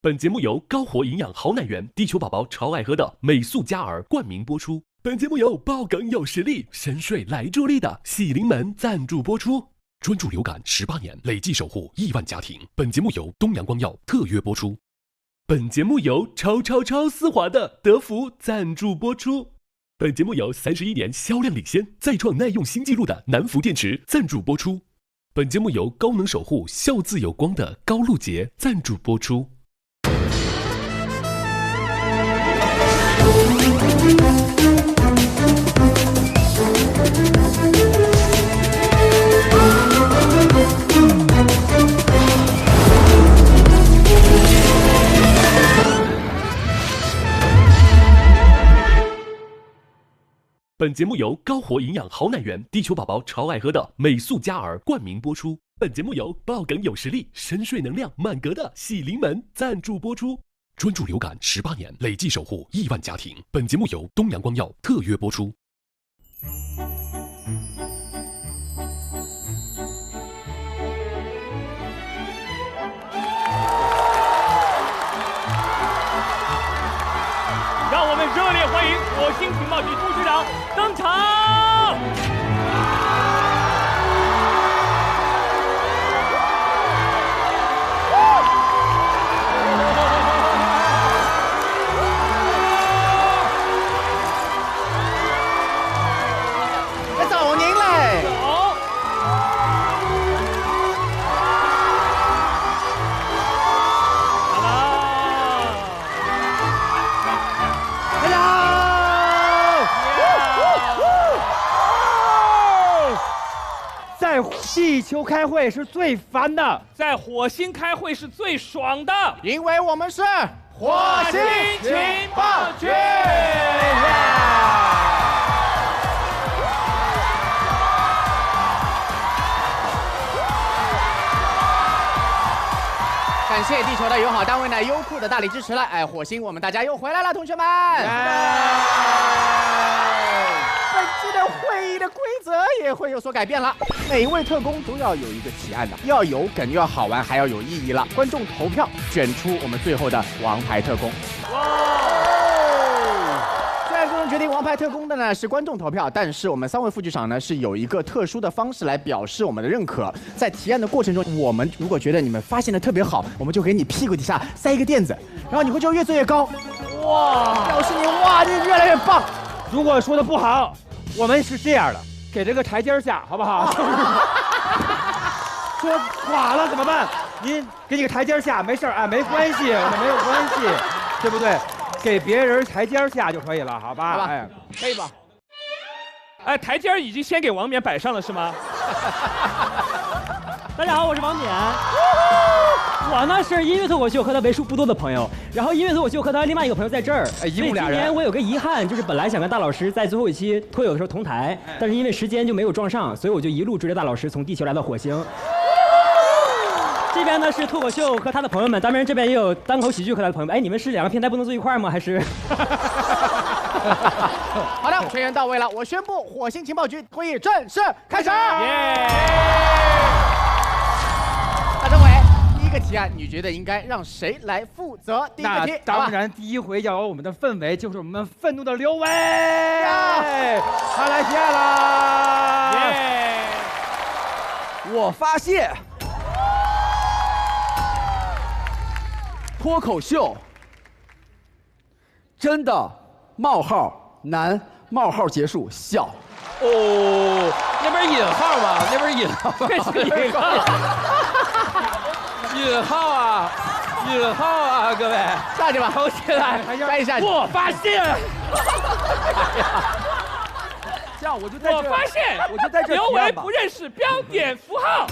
本节目由高活营养好奶源、地球宝宝超爱喝的美素佳儿冠名播出。本节目由爆梗有实力、深睡来助力的喜临门赞助播出。专注流感18年，累计守护亿万家庭。本节目由东阳光药特约播出。本节目由超丝滑的德芙赞助播出。本节目由31年销量领先、再创耐用新纪录的南孚电池赞助播出。本节目由高能守护笑字有光的高露洁赞助播出。本节目由高活营养好奶源、地球宝宝超爱喝的美素佳儿冠名播出。本节目由爆梗有实力、深睡能量满格的喜临门赞助播出。专注流感18年，累计守护亿万家庭。本节目由东阳光药特约播出。让我们热烈欢迎火星情报局副局长登场！找您嘞！在地球开会是最烦的，在火星开会是最爽的，因为我们是火星情报局。感谢地球的友好单位呢，优酷的大力支持了。哎，火星我们大家又回来了，同学们。本期的会议的规则也会有所改变了，每一位特工都要有一个提案的，要有梗，又要好玩，还要有意义了。观众投票选出我们最后的王牌特工。虽然最终决定王牌特工的呢是观众投票，但是我们3位副局长呢是有一个特殊的方式来表示我们的认可。在提案的过程中，我们如果觉得你们发现的特别好，我们就给你屁股底下塞一个垫子，然后你会就越做越高。哇，表示你越来越棒。如果说的不好，我们是这样的，给这个台阶下，好不好？说垮了怎么办？您给你个台阶下，没事啊，没关系，我们没有关系，对不对？给别人台阶下就可以了，好吧？好吧，哎，可以吧？哎，台阶已经先给王冕摆上了是吗？大家好，我是王冕。我呢是音乐脱口秀和他为数不多的朋友，然后音乐脱口秀和他另外一个朋友在这儿。哎，一共俩人。今年我有个遗憾，就是本来想跟大老师在最后一期脱友的时候同台，但是因为时间就没有撞上，所以我就一路追着大老师从地球来到火星。这边呢是脱口秀和他的朋友们，当然这边也有单口喜剧和他的朋友们。哎，你们是2个平台不能坐一块吗？还是？好的，全员到位了，我宣布火星情报局会议正式开始。大政委，第一个提案，你觉得应该让谁来负责第一个题？那当然，第一回要有我们的氛围，就是我们愤怒的刘伟，他来提案啦！我发现脱口秀真的冒号难冒号结束笑。哦，那边引号吗？那边引号，这是引号，引号啊，引号啊，各位，下去吧，头起来，该下去。我发现，这样我就在这，我发现，我就在这。刘伟不认识标点符号。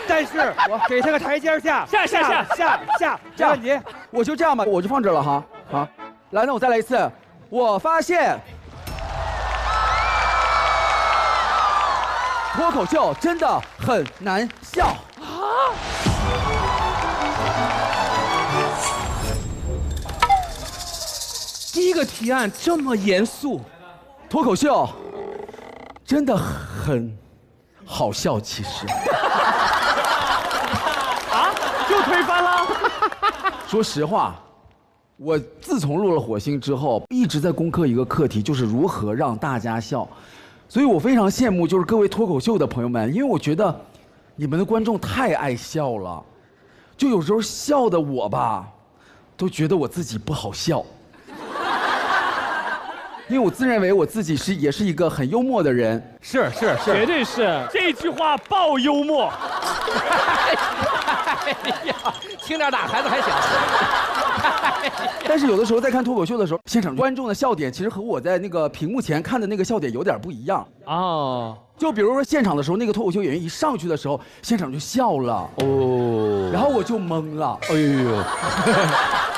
但是我给他个台阶下，下，没问题。我就这样吧，我就放这了哈。好，来，那我再来一次。我发现脱口秀真的很难笑啊！第一个提案这么严肃，脱口秀真的很好笑，其实。啊，就推翻了。说实话，我自从录了火星之后，一直在攻克一个课题，就是如何让大家笑。所以我非常羡慕就是各位脱口秀的朋友们，因为我觉得你们的观众太爱笑了，就有时候笑的我吧，都觉得我自己不好笑。因为我自认为我自己也是一个很幽默的人，是，绝对是这句话爆幽默。哎呀，轻点打，孩子还小。但是有的时候在看脱口秀的时候，现场观众的笑点其实和我在那个屏幕前看的那个笑点有点不一样。哦，就比如说现场的时候，那个脱口秀演员一上去的时候，现场就笑了，哦，然后我就懵了，哎呦，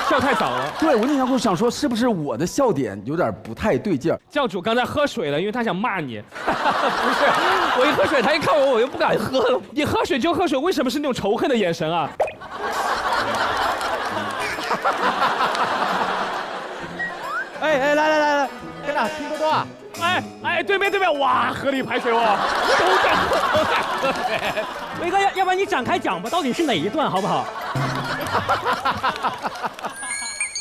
笑太早了。对，我那天会想说，是不是我的笑点有点不太对劲儿？教主刚才喝水了，因为他想骂你。不是，我一喝水，他一看我，我又不敢喝了。你喝水就喝水，为什么是那种仇恨的眼神啊？哎，来，真的拼多多啊！哎，对面，哇，合理排水哇，都在喝水。威哥，要不然你展开讲吧，到底是哪一段好不好？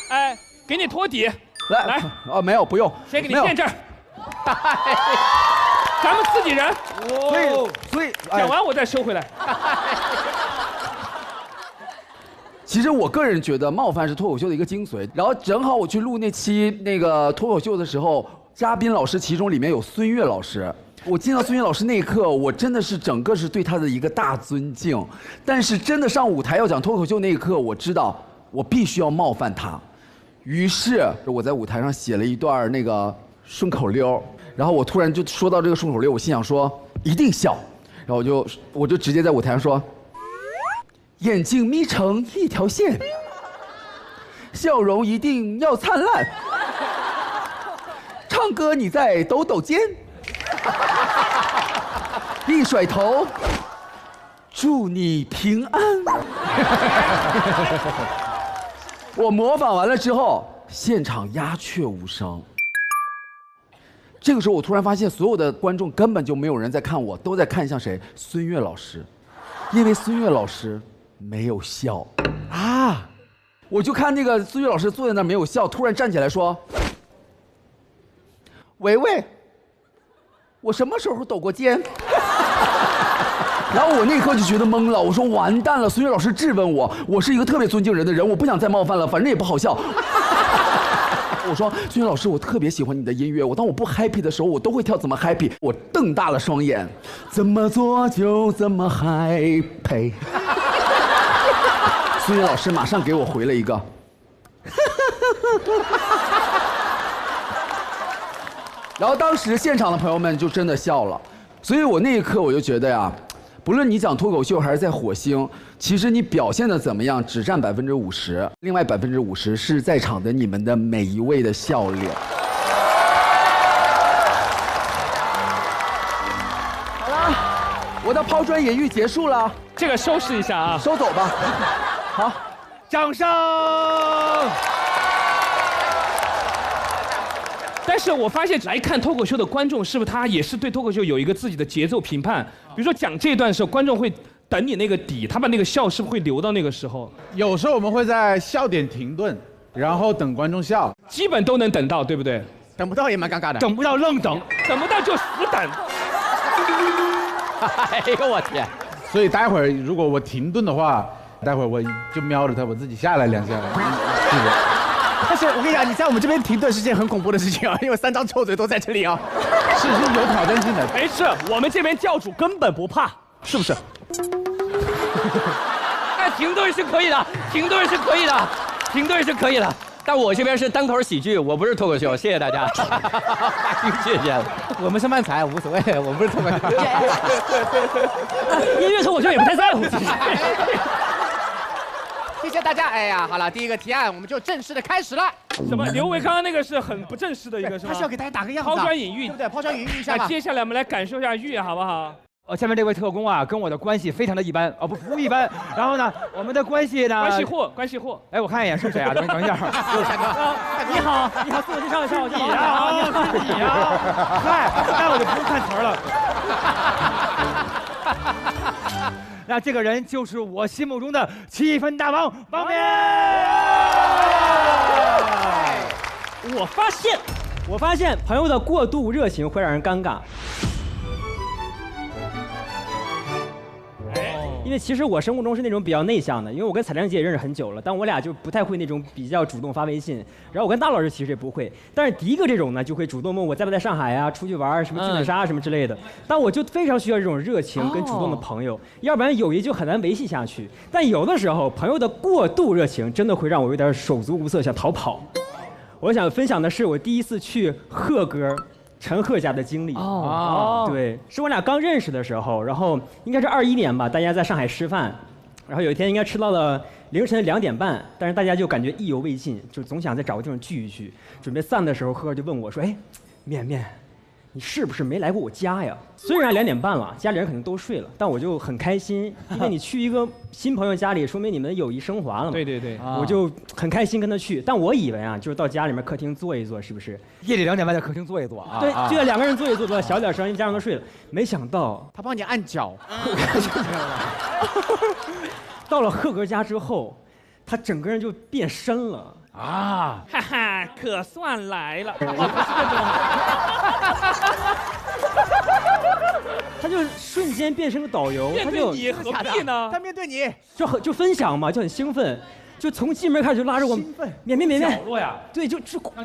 哎，给你托底，来，哦，没有，不用，先给你垫这儿。咱们自己人，所以讲完我再收回来。其实我个人觉得冒犯是脱口秀的一个精髓。然后正好我去录那期那个脱口秀的时候，嘉宾老师其中里面有孙越老师。我见到孙越老师那一刻，我真的是整个是对他的一个大尊敬。但是真的上舞台要讲脱口秀那一刻，我知道我必须要冒犯他。于是我在舞台上写了一段那个顺口溜，然后我突然就说到这个顺口溜，我心想说一定笑，然后我就直接在舞台上说。眼睛眯成一条线，笑容一定要灿烂。唱歌你在抖抖肩，一甩头，祝你平安。我模仿完了之后，现场鸦雀无声。这个时候，我突然发现，所有的观众根本就没有人在看我，都在看向谁？孙越老师，因为孙越老师。没有笑啊！我就看那个孙越老师坐在那儿没有笑，突然站起来说：“维维，我什么时候抖过肩？”然后我那一刻就觉得懵了，我说完蛋了！孙越老师质问我，我是一个特别尊敬人的人，我不想再冒犯了，反正也不好笑。我说孙越老师，我特别喜欢你的音乐，当我不 happy 的时候，我都会跳怎么 happy。我瞪大了双眼，怎么做就怎么 happy。孙越老师马上给我回了一个，然后当时现场的朋友们就真的笑了，所以我那一刻我就觉得呀，不论你讲脱口秀还是在火星，其实你表现的怎么样只占50%，另外50%是在场的你们的每一位的笑脸。好了，我的抛砖引玉结束了，这个收拾一下啊，收走吧。好，掌声！但是我发现来看脱口秀的观众，是不是他也是对脱口秀有一个自己的节奏评判？比如说讲这段的时候，观众会等你那个底，他把那个笑是不是会留到那个时候？有时候我们会在笑点停顿，然后等观众笑，基本都能等到，对不对？等不到也蛮尴尬的。等不到愣等，等不到就死等。哎呦我天！所以待会儿如果我停顿的话。待会儿我就瞄着他，我自己下来2下。但是我跟你讲，你在我们这边停顿是件很恐怖的事情啊，因为3张臭嘴都在这里啊，是有挑战性的。没事，我们这边教主根本不怕，是不是？哎，停顿是可以的，停顿是可以的，停顿是可以的。但我这边是单口喜剧，我不是脱口秀，谢谢大家。谢谢。我们是漫才，无所谓，我们不是脱口秀。音乐脱口秀也不太在乎，其实。谢谢大家。哎呀，好了，第一个提案我们就正式的开始了。什么？刘维刚刚那个是很不正式的一个，是吧？他是要给大家打个样子，抛砖引玉，对不对？抛砖引玉一下吧。接下来我们来感受一下玉，好不好？下面这位特工啊，跟我的关系非常的一般，不一般。然后呢，我们的关系呢？关系户。哎，我看一眼是谁啊？等一下。大哥，你好，自我介绍一下，我叫王你呀，嗨，那我就不用看词儿了。那这个人就是我心目中的气氛大王王冕。我发现朋友的过度热情会让人尴尬。因为其实我生活中是那种比较内向的，因为我跟彩亮姐也认识很久了，但我俩就不太会那种比较主动发微信。然后我跟大老师其实也不会，但是迪哥这种呢，就会主动问我在不在上海啊，出去玩什么剧本杀什么之类的。但我就非常需要这种热情跟主动的朋友，要不然友谊就很难维系下去。但有的时候，朋友的过度热情真的会让我有点手足无措，想逃跑。我想分享的是我第一次去贺哥。陈赫家的经历对，是我俩刚认识的时候，然后应该是21年吧，大家在上海吃饭，然后有一天应该吃到了凌晨2点半，但是大家就感觉意犹未尽，就总想再找个地方聚一聚。准备散的时候，赫赫就问我说：“哎，面面，你是不是没来过我家呀？”虽然2点半了，家里人肯定都睡了，但我就很开心，因为你去一个新朋友家里，说明你们的友谊升华了嘛。对对对，我就很开心跟他去。但我以为啊，就是到家里面客厅坐一坐，是不是？夜里2点半在客厅坐一坐啊？对，就要2个人坐一坐，小点声，因为家人都睡了。没想到他帮你按脚。到了赫哥家之后，他整个人就变身了。哈哈，可算来了。他就瞬间变成个导游，面对你何必呢？他面对你就分享嘛，就很兴奋，就从进门开始就拉着我，绵绵，角落呀，对，就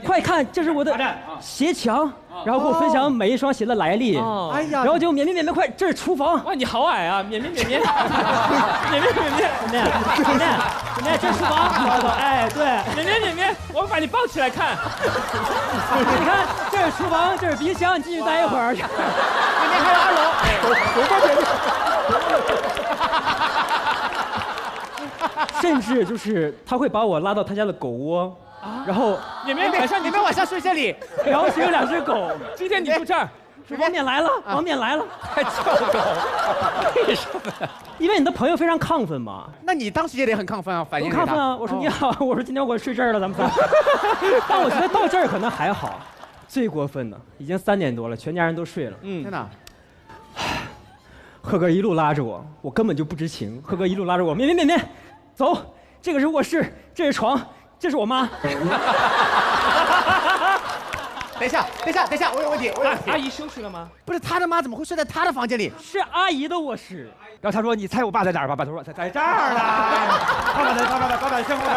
快看，这是我的鞋墙，然后给我分享每一双鞋的来历，哎呀，然后就绵快，这是厨房。哇，你好矮啊，绵，这是厨房，哎，对，绵，我们把你抱起来看。你看，这是厨房，这是冰箱，你进去待一会儿。绵绵开到2楼，甚至就是他会把我拉到他家的狗窝，然后绵晚上睡这里，然后只有2只狗。今天你住这儿。王冕来了，王冕来了，还叫狗？为什么呀？因为你的朋友非常亢奋嘛。那你当时也得很亢奋啊，反应很亢奋啊！我说你好，我说今天我睡这儿了，咱们仨。但我觉得到这儿可能还好，最过分的已经3点多了，全家人都睡了。天哪！赫哥一路拉着我，我根本就不知情。赫哥一路拉着我，绵，走，这个是卧室，这是床，这是我妈。等一下，我有问题。阿姨休息了吗？不是，他的妈怎么会睡在他的房间里？是阿姨的卧室。然后他说：“你猜我爸在哪儿吧？”爸说：“在这儿呢。”爸爸在高板身后边。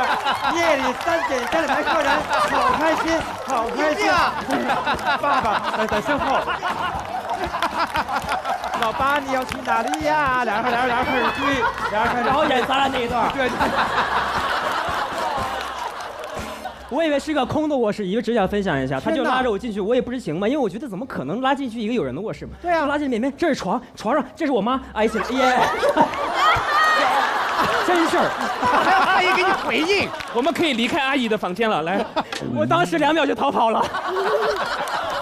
夜里3点家里来客人，好开心，好开心啊！爸爸在身后。老八，你要去哪里呀？俩人开始追，然后演咱俩那一段。对。我以为是个空的卧室，以为只想分享一下，他就拉着我进去，我也不知情嘛，因为我觉得怎么可能拉进去一个有人的卧室嘛？对啊，拉进绵绵，这是床上这是我妈，哎呀，真事儿，还要阿姨给你回应，我们可以离开阿姨的房间了，来，我当时2秒就逃跑了。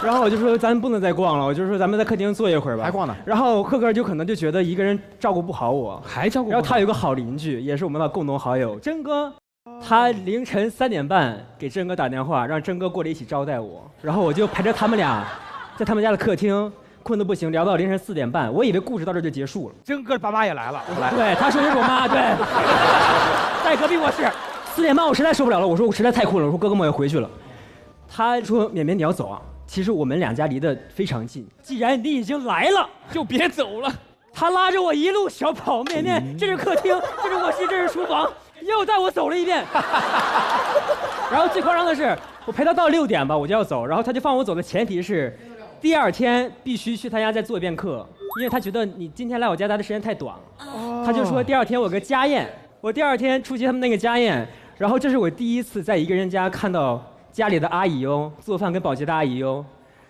然后我就说咱不能再逛了，我就说咱们在客厅坐一会儿吧。还逛呢？然后赫哥就可能就觉得一个人照顾不好我，还照顾不好。然后他有个好邻居，也是我们的共同好友，真哥。他凌晨3点半给真哥打电话，让真哥过来一起招待我，然后我就陪着他们俩，在他们家的客厅困得不行，聊到凌晨4点半。我以为故事到这就结束了。真哥爸妈也来了，对，他说的是我妈，对，在隔壁卧室。4点半我实在受不了了，我说我实在太困了，我说哥哥们我要回去了。他说绵绵你要走啊，其实我们2家离得非常近，既然你已经来了，就别走了。他拉着我一路小跑，绵绵，这是客厅，这是卧室，这是厨房。又带我走了一遍，然后最夸张的是，我陪他到6点吧，我就要走，然后他就放我走的前提是，第2天必须去他家再做一遍课，因为他觉得你今天来我家待的时间太短了，他就说第2天我有个家宴，我第2天出席他们那个家宴，然后这是我第一次在一个人家看到家里的阿姨哦，做饭跟保洁的阿姨哦，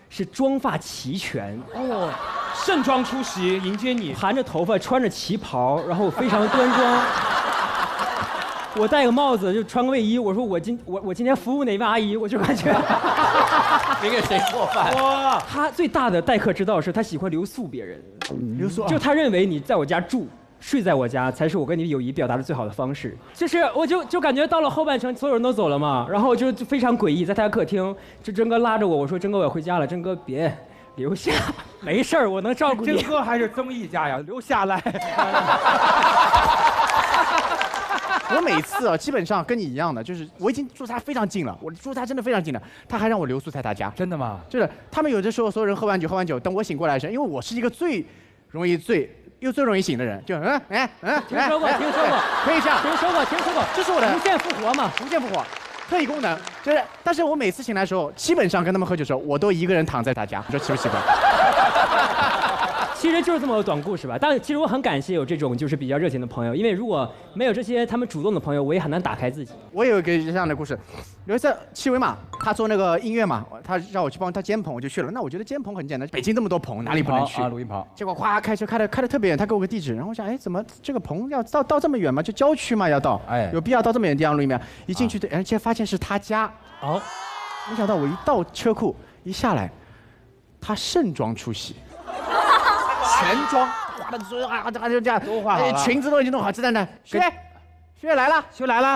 是妆发齐全哦，盛装出席迎接你，盘着头发，穿着旗袍，然后非常端庄。我戴个帽子，就穿个卫衣。我说我今天服务哪位阿姨，我就感觉没给谁做饭。哇！他最大的待客之道是他喜欢留宿别人，留宿，就他认为你在我家住，睡在我家才是我跟你友谊表达的最好的方式。就是我就感觉到了后半程，所有人都走了嘛，然后就非常诡异，在他客厅，就真哥拉着我，我说真哥我要回家了，真哥别。留下，没事儿，我能照顾你。真哥还是综艺家呀，留下来。我每次啊，基本上跟你一样的，就是我已经住他非常近了，我住他真的非常近了，他还让我留宿在他家。真的吗？就是他们有的时候所有人喝完酒，等我醒过来的时候，因为我是一个最容易醉又最容易醒的人，就听说过，可以这样，听说过，这是我的无限复活嘛，无限复活。特异功能就是，但是我每次醒来的时候，基本上跟他们喝酒的时候，我都一个人躺在他家，你说奇不奇怪？其实就是这么个短故事吧。但其实我很感谢有这种就是比较热情的朋友，因为如果没有这些他们主动的朋友，我也很难打开自己。我有一个这样的故事，有一次戚薇嘛，他做那个音乐嘛，他让我去帮他监棚，我就去了。那我觉得监棚很简单，北京这么多棚，哪里不能去？录音棚。结果哗开车开的特别远，他给我个地址，然后我想，哎，怎么这个棚要到这么远吗？就郊区嘛要到，哎，有必要到这么远的地方录音吗？一进去，而且发现是他家。哦，没想到我一到车库一下来，他盛装出席。全妆，就这样，都化好了，裙子都已经弄好，在那，薛来了，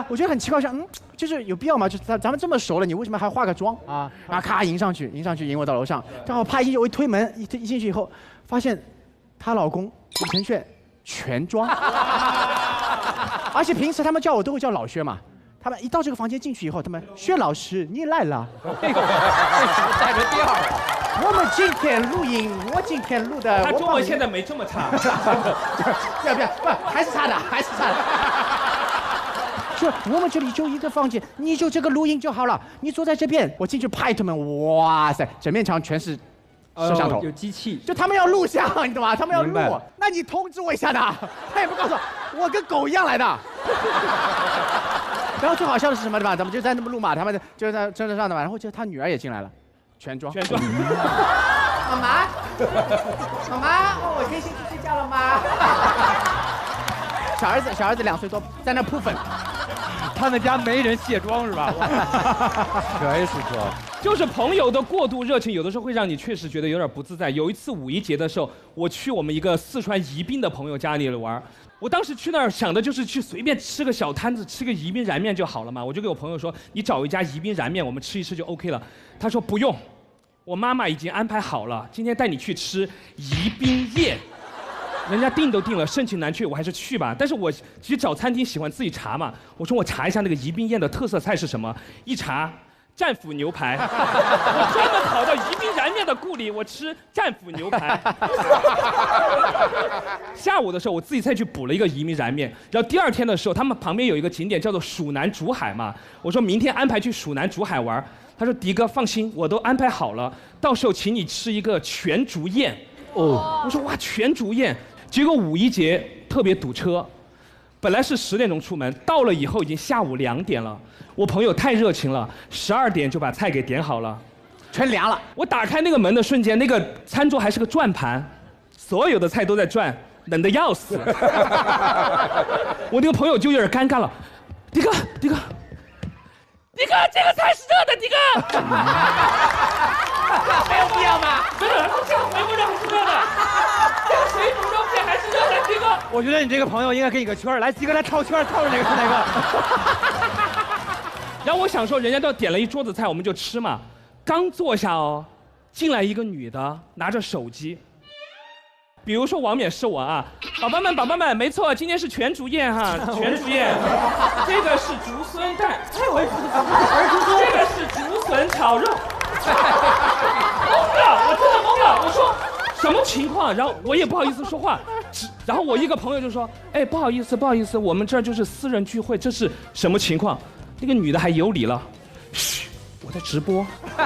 我觉得很奇怪，想，就是有必要吗？就咱们这么熟了，你为什么还化个妆啊？然后咔迎上去，迎我到楼上，正好啪我一推门，一进去以后，发现她老公李承铉全妆，而且平时他们叫我都会叫老薛嘛。他们一到这个房间进去以后，他们薛老师你来了，为什么带着调啊？我们今天录音，我今天录的。他中文现在没这么差。不，还是差的。说我们这里就一个房间，你就这个录音就好了。你坐在这边，我进去拍一门，哇塞，整面墙全是摄像头，有机器，就他们要录像，你懂吗？他们要录我，那你通知我一下的，他也不告诉我跟狗一样来的。然后最好笑的是什么对吧？咱们就在那么录嘛，他们就在车上的嘛，然后就他女儿也进来了。全妆。妈妈，我可以先去睡觉了吗？小儿子2岁多，在那扑粉。他们家没人卸妆是吧？全是妆。就是朋友的过度热情，有的时候会让你确实觉得有点不自在。有一次五一节的时候，我去我们一个四川宜宾的朋友家里玩，我当时去那儿想的就是去随便吃个小摊子，吃个宜宾燃面就好了嘛。我就给我朋友说，你找一家宜宾燃面，我们吃一吃就 OK 了。他说不用，我妈妈已经安排好了，今天带你去吃宜宾宴。人家订都订了，盛情难却，我还是去吧。但是我其实找餐厅喜欢自己查嘛，我说我查一下那个宜宾宴的特色菜是什么，一查战斧牛排，我专门跑到宜宾燃面的故里，我吃战斧牛排。下午的时候我自己再去补了一个宜宾燃面，然后第二天的时候他们旁边有一个景点叫做蜀南竹海嘛，我说明天安排去蜀南竹海玩，他说迪哥放心，我都安排好了，到时候请你吃一个全竹宴。哦，我说哇全竹宴。结果五一节特别堵车，本来是10点钟出门，到了以后已经下午2点了。我朋友太热情了，12点就把菜给点好了，全凉了。我打开那个门的瞬间，那个餐桌还是个转盘，所有的菜都在转，冷得要死。我那个朋友就有点尴尬了，迪哥，这个菜是热的，迪哥。没有必要吗？真的，这个回锅肉还是热的，这个水煮肉片还是热的，迪哥。我觉得你这个朋友应该给你个圈，来，迪哥来套圈，套着哪个是哪个。然后我想说，人家都点了一桌子菜，我们就吃嘛。刚坐下哦，进来一个女的，拿着手机。比如说王冕是我啊，宝宝们，没错，今天是全竹宴哈，全竹宴。这个是竹笋蛋，这个是竹笋炒肉。懵了，我真的懵了，我说什么情况？然后我也不好意思说话，然后我一个朋友就说，哎，不好意思，我们这儿就是私人聚会，这是什么情况？那个女的还有理了，嘘，我在直播。她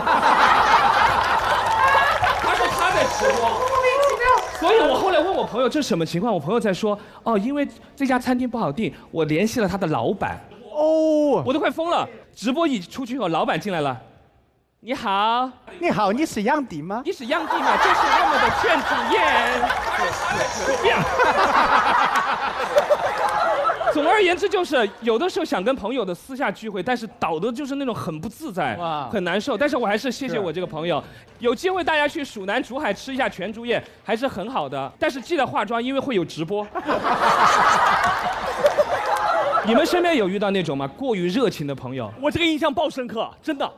说她在直播，莫名其妙。所以我后来问我朋友这是什么情况，我朋友在说，哦，因为这家餐厅不好订，我联系了他的老板。哦，我都快疯了。直播一出去以后，老板进来了。你好，你是样迪吗？你是样迪吗？这是我们的全竹宴。总而言之，就是有的时候想跟朋友的私下聚会，但是导的就是那种很不自在，很难受。但是我还是谢谢我这个朋友，有机会大家去蜀南竹海吃一下全竹宴，还是很好的。但是记得化妆，因为会有直播。你们身边有遇到那种吗？过于热情的朋友？我这个印象爆深刻，真的。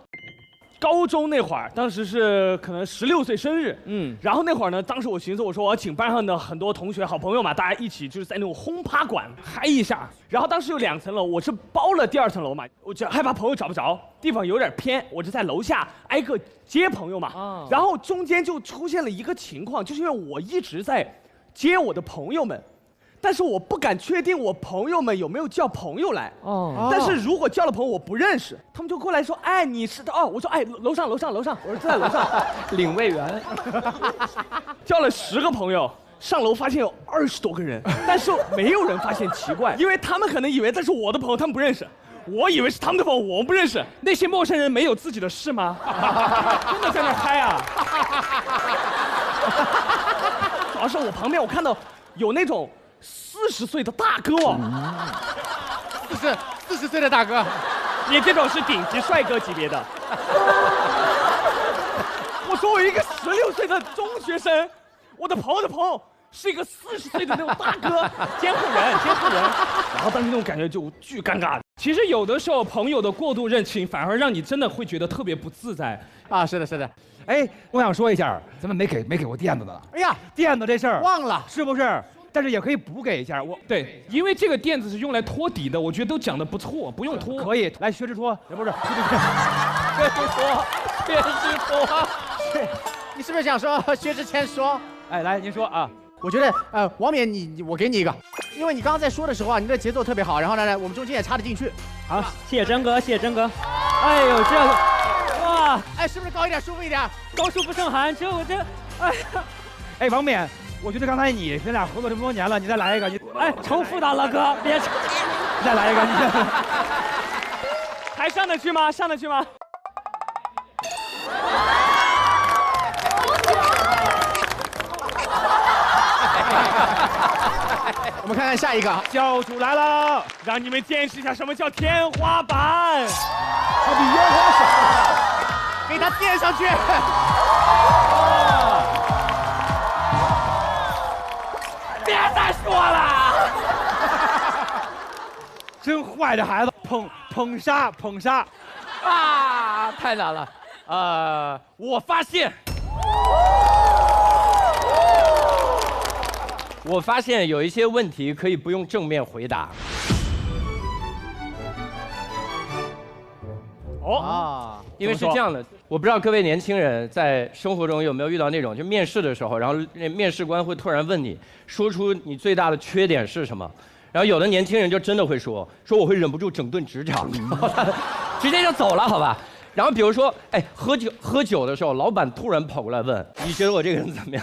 高中那会儿，当时是可能16岁生日，然后那会儿呢，当时我寻思我说我要请班上的很多同学好朋友嘛，大家一起就是在那种轰趴馆嗨一下。然后当时有2层楼，我是包了第2层楼嘛，我就害怕朋友找不着，地方有点偏，我就在楼下挨个接朋友嘛。然后中间就出现了一个情况，就是因为我一直在接我的朋友们。但是我不敢确定我朋友们有没有叫朋友来。但是如果叫了朋友我不认识，他们就过来说，哎，你是的哦，我说哎，楼上，我说在楼上，领位员，叫了10个朋友。上楼发现有20多个人，但是没有人发现奇怪，因为他们可能以为这是我的朋友，他们不认识；我以为是他们的朋友，我们不认识。那些陌生人没有自己的事吗？真的在那嗨啊！主要是我旁边我看到有那种40岁的大哥哦，40岁的大哥，你这种是顶级帅哥级别的。我说我一个16岁的中学生，我的朋友的朋友是一个40岁的那种大哥，监护人，然后当时那种感觉就巨尴尬。其实有的时候朋友的过度认亲，反而让你真的会觉得特别不自在啊。是的。哎，我想说一下，咱们没给我垫子的。哎呀，垫子这事儿忘了，是不是？但是也可以补给一下对，因为这个垫子是用来托底的，我觉得都讲得不错，不用托。可以，来薛之托，不是薛之托，你是不是想说薛之谦说？哎，来您说啊。我觉得王冕我给你一个，因为你刚刚在说的时候啊，你的节奏特别好，然后呢，我们中间也插得进去。好，谢谢真哥。哎呦，这个，哇，哎，是不是高一点舒服一点？高处不胜寒，哎，王冕。我觉得刚才咱俩合作这么多年了，你再来一个，哎，重复的了哥，别，再来一个，还上得去吗？我们看看下一个，教主来了，让你们见识一下什么叫天花板。它比烟花小，给它垫上去。别再说了，真坏这孩子，捧杀啊，太难了。我发现有一些问题可以不用正面回答。因为是这样的，我不知道各位年轻人在生活中有没有遇到那种，就面试的时候，然后那面试官会突然问你，说出你最大的缺点是什么，然后有的年轻人就真的会说我会忍不住整顿职场，直接就走了，好吧？然后比如说，哎，喝酒的时候，老板突然跑过来问，你觉得我这个人怎么样？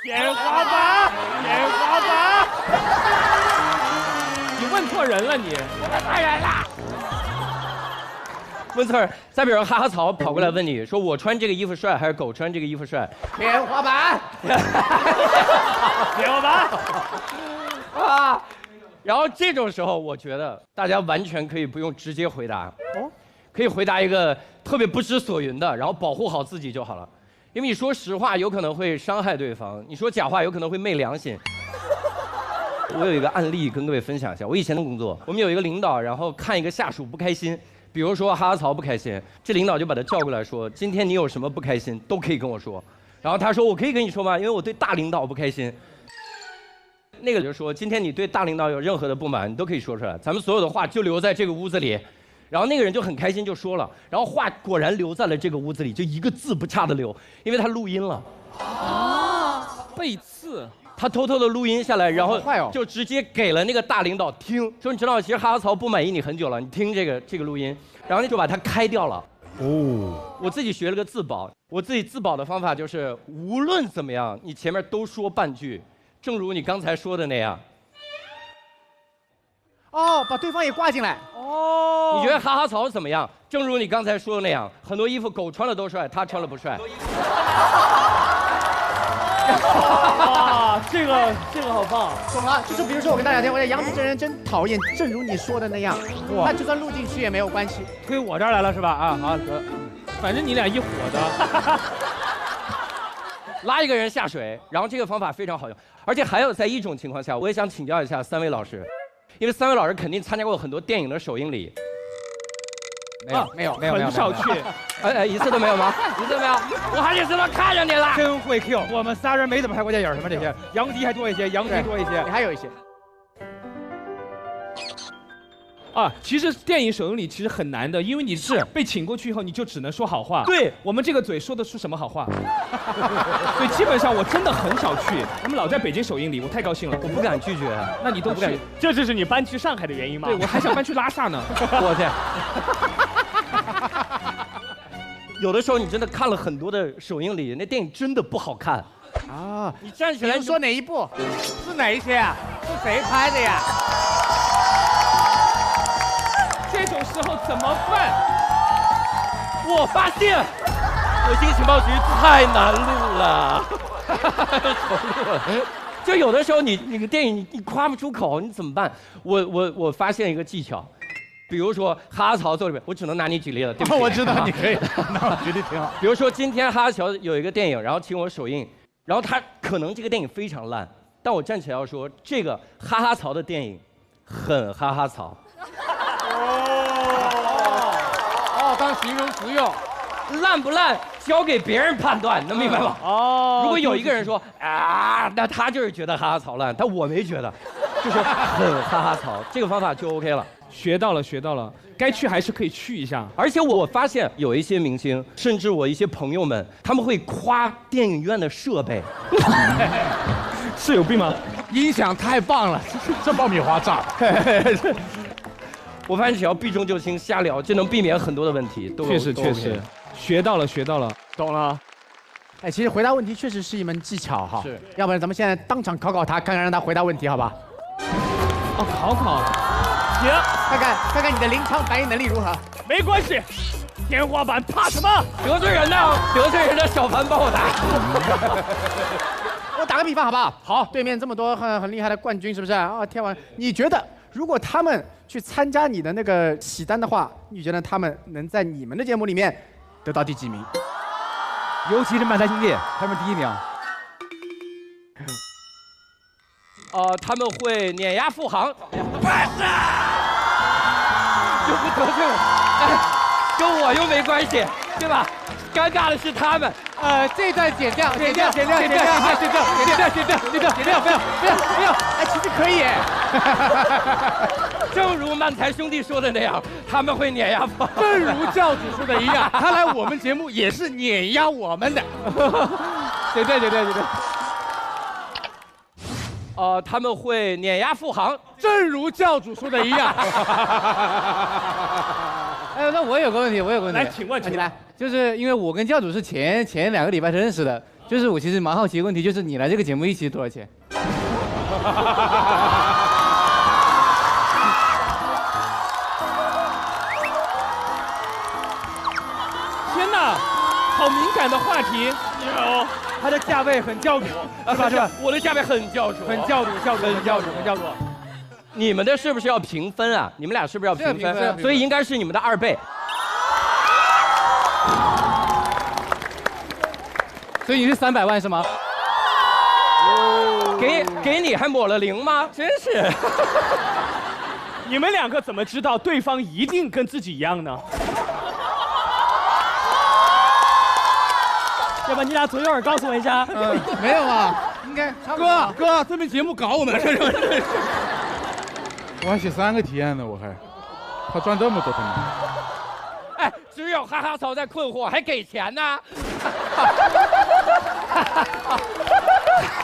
天花板，你问错人了，你问错人了。问错人。再比如哈哈曹跑过来问你说，我穿这个衣服帅还是狗穿这个衣服帅？天花板，天花板啊！然后这种时候，我觉得大家完全可以不用直接回答，可以回答一个特别不知所云的，然后保护好自己就好了。因为你说实话有可能会伤害对方，你说假话有可能会昧良心。我有一个案例跟各位分享一下，我以前的工作，我们有一个领导，然后看一个下属不开心，比如说哈哈曹不开心，这领导就把他叫过来说，今天你有什么不开心都可以跟我说。然后他说，我可以跟你说吗？因为我对大领导不开心。那个就说，今天你对大领导有任何的不满，你都可以说出来，咱们所有的话就留在这个屋子里。然后那个人就很开心就说了，然后话果然留在了这个屋子里，就一个字不差的留，因为他录音了。背刺。他偷偷的录音下来，然后就直接给了那个大领导听，说你知道，其实哈哈曹不满意你很久了，你听这个录音，然后就把他开掉了。我自己学了个自保，我自己自保的方法就是，无论怎么样，你前面都说半句，正如你刚才说的那样。把对方也挂进来。你觉得哈哈曹怎么样？正如你刚才说的那样，很多衣服狗穿了都帅，他穿了不帅。这个好棒，懂了。就是比如说我跟大家讲，我杨紫这人真讨厌，正如你说的那样，那就算录进去也没有关系。推我这儿来了是吧？啊，好，反正你俩一伙的。拉一个人下水，然后这个方法非常好用，而且还有在一种情况下，我也想请教一下三位老师，因为三位老师肯定参加过很多电影的首映礼。没有，很少去。一次都没有吗？一次都没有，我还得知道看着你了。真会 Q， 我们仨人没怎么拍过电影，什么这些，杨迪还多一些，杨迪多一些，你还有一些。啊，其实电影首映礼其实很难的，因为你是被请过去以后，你就只能说好话。对，我们这个嘴说得出什么好话？所以基本上我真的很少去。我们老在北京首映礼，我太高兴了，我不敢拒绝。那你都去，这就是你搬去上海的原因吗？对，我还想搬去拉萨呢。我天！有的时候你真的看了很多的首映礼，那电影真的不好看啊！你站起来，你说哪一部？是哪一些啊？是谁拍的呀？这种时候怎么办？我发现北京情报局太难录了，重录了。就有的时候你个电影你夸不出口，你怎么办？我发现一个技巧，比如说《哈哈曹》里面，我只能拿你举例了，对不起。我知道你可以，那我举例挺好。比如说今天《哈哈曹》有一个电影，然后请我首映，然后他可能这个电影非常烂，但我站起来要说，这个《哈哈曹》的电影很哈哈曹。当形容词用，烂不烂交给别人判断，能明白吗？哦，如果有一个人说啊，那他就是觉得哈哈曹烂，但我没觉得，就是很哈哈曹，这个方法就 OK 了。学到了，学到了，该去还是可以去一下。而且我发现有一些明星，甚至我一些朋友们，他们会夸电影院的设备，是有病吗？音响太棒了，这爆米花炸。我发现只要避重就轻，瞎聊就能避免很多的问题。确实，学到了，学到了，懂了。哎，其实回答问题确实是一门技巧哈。是。要不然咱们现在当场考考他，看看让他回答问题，好吧？哦，考。行，看看你的临场反应能力如何。没关系，天花板怕什么？得罪人的小凡帮我答。我打个比方好不好？好，对面这么多很厉害的冠军，是不是啊？天王，你觉得如果他们去参加你的那个喜单的话，你觉得他们能在你们的节目里面得到第几名？尤其是漫才兄弟，他们第1名。他们会碾压富航。不是，又不得罪我，跟我又没关系，对吧？尴尬的是他们。这段剪掉，不要。哎，其实可以。正如漫才兄弟说的那样，他们会碾压富航。正如教主说的一样，他来我们节目也是碾压我们的。对。他们会碾压富航。正如教主说的一样。哎，那我有个问题，来，请问你来。就是因为我跟教主是前2个礼拜认识的，就是我其实蛮好奇的问题，就是你来这个节目一期多少钱？天哪，好敏感的话题。它的价位很教主，是吧？我的价位很教主，很教主。你们的是不是要平分啊？你们俩是不是要平分？所以应该是你们的2倍。所以你是300万是吗？给你还抹了0吗？真是。你们2个怎么知道对方一定跟自己一样呢？要不你俩左右耳告诉我一下。没有啊，应该。哥，这边节目搞我们，我还写3个体验呢，我还，他赚这么多他们。哎，只有哈哈曹在困惑，还给钱呢。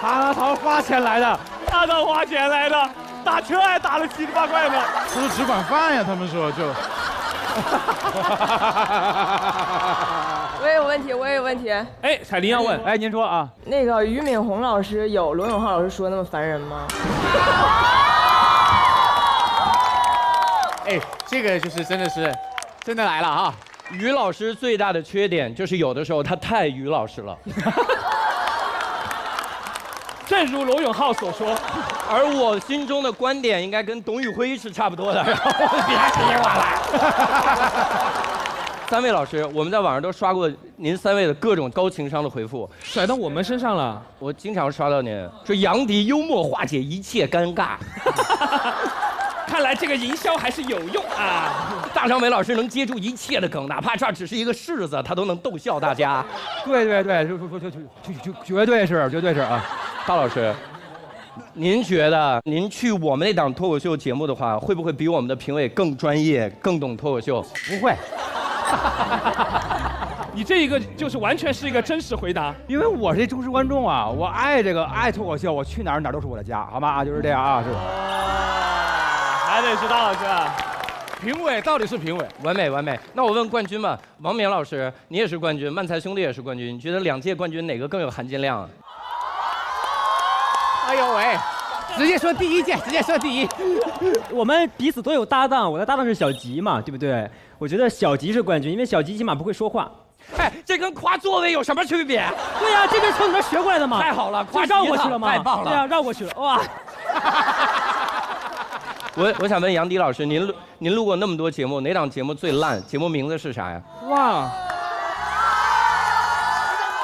哈哈曹花钱来的，大刀花钱来的，打车还打了7、8块呢。不是只管饭呀，他们说就。我也有问题。哎，彩铃要问，哎，您说啊，那个俞敏洪老师有罗永浩老师说那么烦人吗？哎，这个就是真的来了啊！于老师最大的缺点就是有的时候他太于老师了。正如罗永浩所说，而我心中的观点应该跟董宇辉是差不多的，然后别提我了。3位老师，我们在网上都刷过您3位的各种高情商的回复，甩到我们身上了。我经常刷到您说杨迪幽默化解一切尴尬。看来这个营销还是有用啊。大张伟老师能接住一切的梗，哪怕这只是一个柿子，他都能逗笑大家。对，绝对是啊。大老师，您觉得您去我们那档脱口秀节目的话，会不会比我们的评委更专业、更懂脱口秀？不会。你这一个就是完全是一个真实回答，因为我是一忠实观众啊，我爱脱口秀，我去哪儿都是我的家，好吗？就是这样啊，是。还得是大老师。评委到底是评委，完美。那我问冠军吧，王冕老师，你也是冠军，漫才兄弟也是冠军，你觉得2届冠军哪个更有含金量啊？哎呦喂，直接说第一届，直接说第一。我们彼此都有搭档，我的搭档是小吉嘛，对不对？我觉得小吉是冠军，因为小吉起码不会说话。哎，这跟夸座位有什么区别？对呀，这边从你那学过来的嘛。太好了，夸绕过去了吗？太棒了。对呀，绕过去了，哇。我想问杨迪老师，您录过那么多节目，哪档节目最烂？节目名字是啥呀？哇，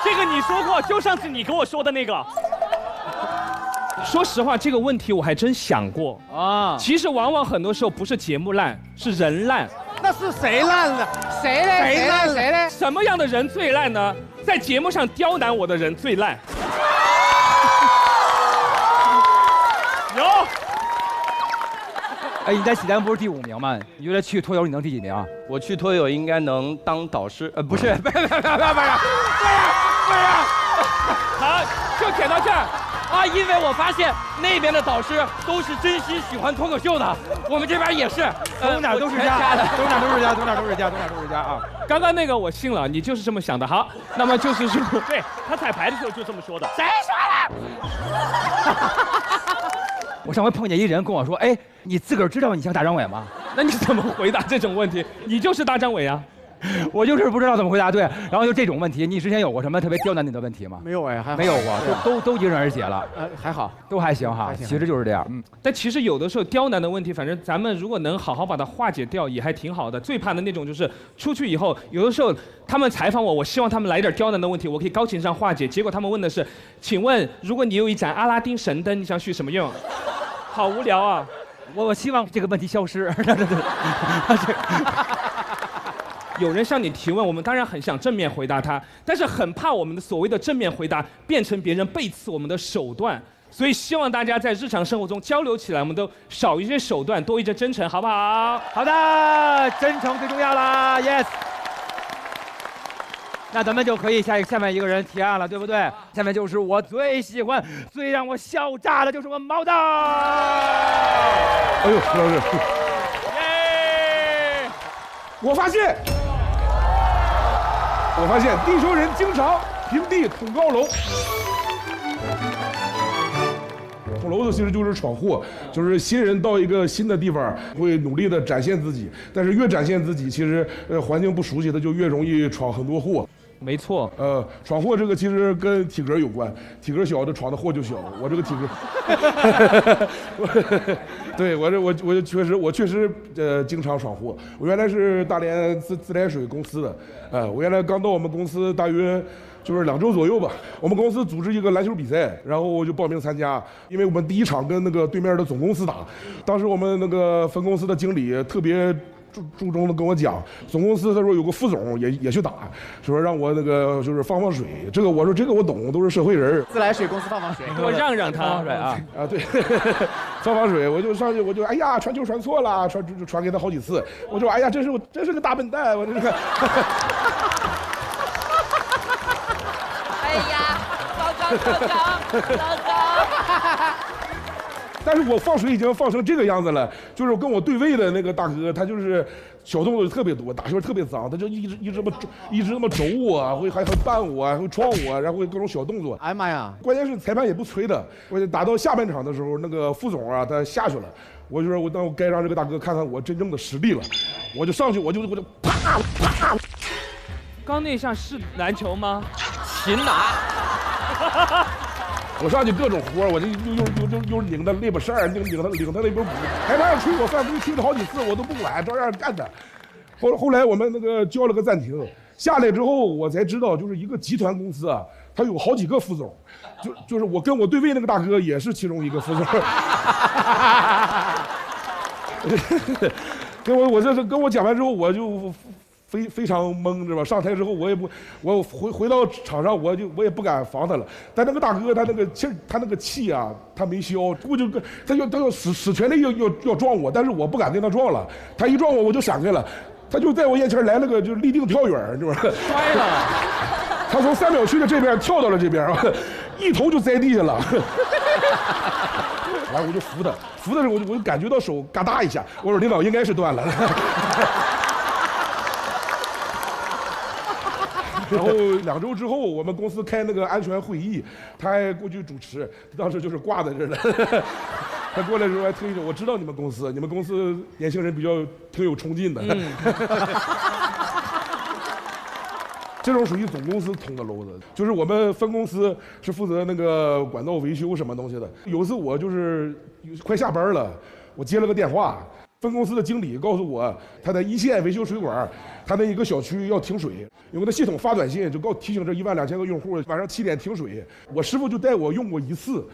这个你说过，就上次你跟我说的那个。说实话，这个问题我还真想过啊。其实往往很多时候不是节目烂，是人烂。那是谁烂了？谁嘞？什么样的人最烂呢？在节目上刁难我的人最烂。有。哎，你在喜单不是第5名吗？你觉得去脱友你能第几名？我去脱友应该能当导师，不是，不是，好，就剪到这儿。啊，因为我发现那边的导师都是真心喜欢脱口秀的，我们这边也是，走哪都是家，走哪都是家啊！刚刚那个我信了，你就是这么想的。好，那么就是说，对他彩排的时候就这么说的。谁说的？我上回碰见一人跟我说，哎，你自个儿知道你像大张伟吗？那你怎么回答这种问题？你就是大张伟啊。我就是不知道怎么回答对，然后就这种问题，你之前有过什么特别刁难你的问题吗？没有哎，还好没有过，都迎刃而解了。还好，都还行哈。其实就是这样，但其实有的时候刁难的问题，反正咱们如果能好好把它化解掉，也还挺好的。最怕的那种就是出去以后，有的时候他们采访我，我希望他们来点刁难的问题，我可以高情商化解。结果他们问的是，请问如果你有一盏阿拉丁神灯，你想许什么用？好无聊啊！我希望这个问题消失。有人向你提问，我们当然很想正面回答他，但是很怕我们的所谓的正面回答变成别人背刺我们的手段，所以希望大家在日常生活中交流起来，我们都少一些手段，多一些真诚，好不好？好的，真诚最重要啦 ，yes。那咱们就可以下面一个人提案了，对不对？下面就是我最喜欢、最让我笑炸的，就是我们毛导。哎呦，老师，我发现地球人经常平地捅高楼。捅娄子其实就是闯祸，就是新人到一个新的地方会努力的展现自己，但是越展现自己，其实环境不熟悉，他就越容易闯很多祸。没错，闯祸这个其实跟体格有关，体格小的闯的祸就小。我这个体格，对我确实经常闯祸。我原来是大连自来水公司的，我原来刚到我们公司大约就是2周左右吧。我们公司组织一个篮球比赛，然后我就报名参加，因为我们第一场跟那个对面的总公司打，当时我们那个分公司的经理特别注重的跟我讲，总公司他说有个副总也去打，说让我那个就是放水，这个我说这个我懂，都是社会人。自来水公司放水，多让他水啊对，放水，我就上去我就哎呀传球传错了，传给他好几次，我就哎呀真是个大笨蛋，我这个。哎呀，糟糕！但是我放水已经放成这个样子了，就是跟我对位的那个大哥，他就是小动作特别多，打球特别脏，他就一直那么肘我，还绊我，还会撞我，然后会各种小动作。哎呀妈呀！关键是裁判也不催的，我打到下半场的时候，那个副总啊他下去了，我就说我该让这个大哥看看我真正的实力了，我就上去我就啪。刚那下是篮球吗？擒拿。我上去各种活，我就又领他肋巴扇，领他那边鼓，裁判吹我犯规吹了好几次，我都不管，照样干他。后来我们那个交了个暂停，下来之后我才知道，就是一个集团公司啊，他有好几个副总，就是我跟我对位那个大哥也是其中一个副总。跟我讲完之后，我就非常懵，知道吧？上台之后我也不，我回到场上我也不敢防他了。但那个大哥他那个气啊，他没消，我就他要使全力要撞我，但是我不敢跟他撞了。他一撞我就闪开了，他就在我眼前来了个就立定跳远，知道吧？摔了。他从3秒区的这边跳到了这边，一头就栽地下了。然后我就扶他，扶的时候我就感觉到手嘎哒一下，我说领导应该是断了。然后2周之后，我们公司开那个安全会议，他还过去主持，当时就是挂在这儿了。他过来的时候还特意说：“我知道你们公司年轻人挺有冲劲的。”这种属于总公司捅的娄子，就是我们分公司是负责那个管道维修什么东西的。有一次我就是快下班了，我接了个电话，分公司的经理告诉我，他在一线维修水管，他的一个小区要停水，有个系统发短信就提醒这12000个用户晚上7点停水。我师傅就带我用过一次，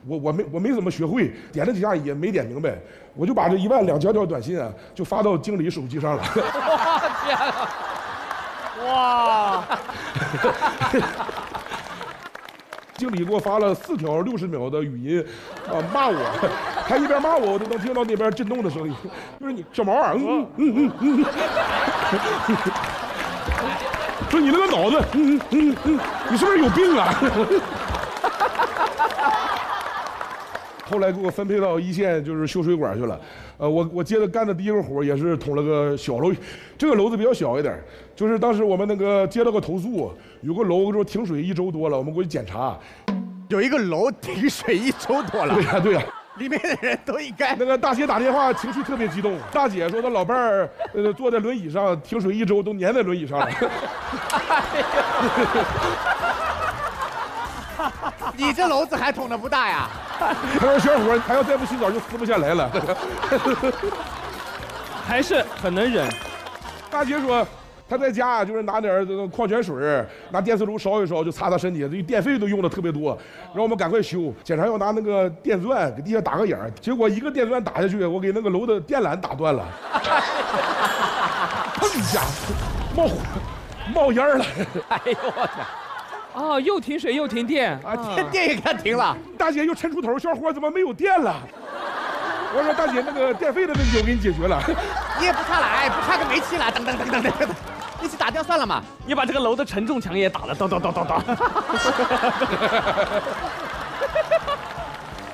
我没怎么学会，点了几下也没点明白，我就把这12000条短信啊就发到经理手机上了。我天啊！哇！经理给我发了4条60秒的语音，骂我。他一边骂我，我都能听到那边震动的声音，就是你小毛啊，说你那个脑子，你是不是有病啊？后来给我分配到一线，就是修水管去了。我接着干的第一个活也是捅了个小楼，这个楼子比较小一点，就是当时我们那个接到个投诉，有个楼说停水1周多了，我们过去检查，有一个楼停水1周多了。对呀。里面的人都应该。那个大姐打电话，情绪特别激动。大姐说她老伴儿坐在轮椅上，停水1周都粘在轮椅上了。你这篓子还捅的不大呀？他说小伙，他要再不洗澡就撕不下来了。还是很能忍。大姐说。他在家就是拿点这个矿泉水，拿电磁炉烧一烧就擦他身体，这电费都用的特别多，让我们赶快修。检查要拿那个电钻给地下打个眼儿，结果一个电钻打下去，我给那个楼的电缆打断了，砰一下，冒烟了。哎呦我天！哦，又停水又停电啊，电也给他停了。大姐又抻出头，小伙怎么没有电了？我说大姐，那个电费的问题我给你解决了。你也不差了，哎，不差个煤气了，等。一起打掉算了嘛！你把这个楼的承重墙也打了，咚。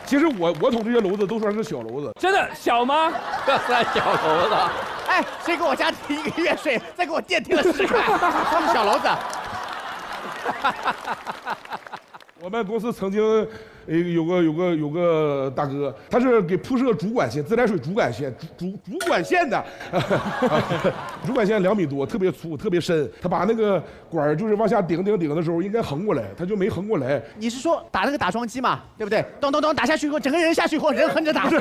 其实我捅这些篓子都算是小篓子，真的小吗？这算小篓子。哎，谁给我家停1个月水，再给我电停了10块，他们小篓子。我们公司曾经有个大哥，他是给铺设主管线、自来水主管线主管线的，主管线2米多，特别粗，特别深。他把那个管就是往下顶的时候，应该横过来，他就没横过来。你是说打那个打桩机嘛，对不对？咚打下去以后，整个人下去以后，人横着打。不是，